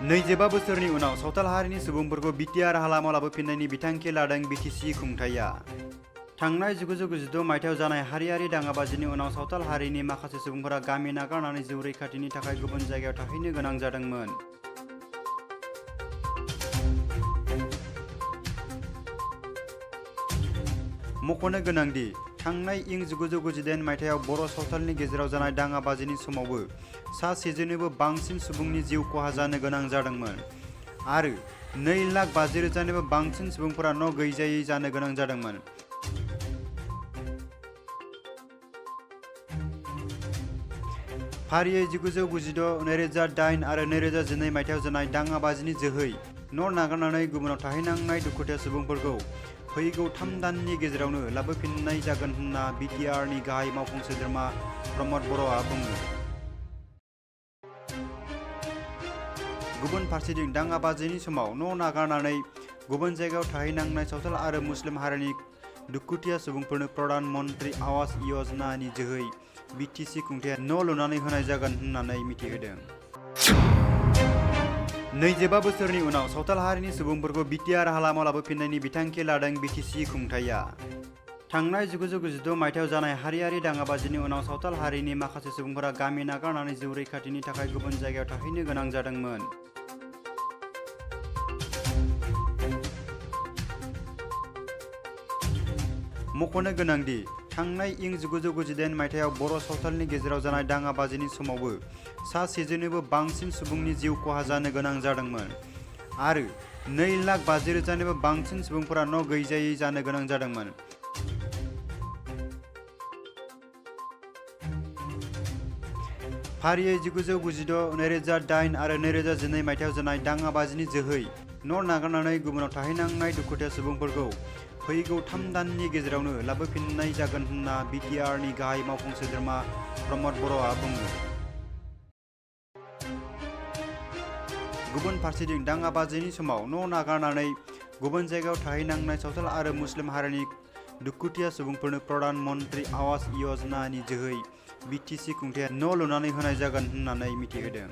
नैजिबा बोसोरनि उनाव सावथाल हारिनि सुबुंफोरखौ बिटिआर हालामाव लाबोफिन्नायनि बिथांखि लादों बिटिसि खुंथायआ। थांनाय 1992 मायथाइयाव जानाय हारियारि दाङाबाजिनि उनाव सावथाल हारिनि माखासे सुबुंफोरा गामि नागारनानै जिउ रैखाथिनि थाखाय गुबुन जायगायाव थाहैनो गोनां जादोंमोन। मख'नो गोनांदि थांनाय इं 1998 मायथाइयाव बर' सावथालनि गेजेराव जानाय दाङाबाजिनि समावबो सा 100,000निबो बांसिन सुबुंनि जिउ खहा जानो गोनां जादोंमोन आरो 2,50,000निबो बांसिन सुबुंफोरा न' गैजायै जानो गोनां जादोंमोन। फारियै 1996, 2008 आरो 2012 मायथाइयाव जानाय दाङाबाजिनि जोहै न' नागारनानै गुबुनाव थाहैनांनाय दुखुथिया सुबुंफोरखौ फैगौ 3 दाननि गेजेरावनो लाबोफिन्नाय जागोन होनना बिटिआरनि गाहाय मावफुं सोद्रोमा प्रमद बर'आ बुङो। गुबुन फारसेथिं दाङाबाजिनि समाव न' नागारनानै गुबुन जायगायाव थाहैनांनाय सावथाल आरो मुस्लिम हारिनि दुखुथिया सुबुंफोरनो प्रधान मन्त्रि आवास यजनानि जोहै बिटिसि खुंथाया न' लुनानै होनाय जागोन होननानै मिथिहोदों। 27 बोसोरनि उनाव सावथाल हारिनि सुबुंफोरखौ बिटिआर हालामाव लाबोफिन्नायनि बिथांखि लादों बिटिसि खुंथायआ। थांनाय 1992 मायथाइयाव जानाय हारियारि दाङाबाजिनि उनाव सावथाल हारिनि माखासे सुबुंफोरा गामि नागारनानै जिउ रैखाथिनि थाखाय गुबुन जायगायाव थाहैनो गोनां जादोंमोन। मख'नो गोनांदि थांनाय इं 1998 मायथाइयाव बर' सावथालनि गेजेराव जानाय दाङाबाजिनि समावबो सा 100,000निबो बांसिन सुबुंनि जिउ खहा जानो गोनां जादोंमोन आरो 2,50,000निबो बांसिन सुबुंफोरा न' गैजायै जानो गोनां जादोंमोन। फारियै 1996, 2008 आरो 2012 मायथाइयाव जानाय दाङाबाजिनि जोहै न' नागारनानै गुबुनाव थाहैनांनाय दुखुथिया सुबुंफोरखौ फैगौ 3 दाननि गेजेरावनो लाबोफिन्नाय जागोन होनना बिटिआरनि गाहाय मावफुं सोद्रोमा प्रमद बर'आ बुङो। गुबुन फारसेथिं दाङाबाजिनि समाव न' नागारनानै गुबुन जायगायाव थाहैनांनाय सावथाल आरो मुस्लिम हारिनि दुखुथिया सुबुंफोरनो प्रधान मन्त्रि आवास यजनानि जोहै बिटिसि खुंथाया न' लुनानै होनाय जागोन होननानै मिथिहोदों।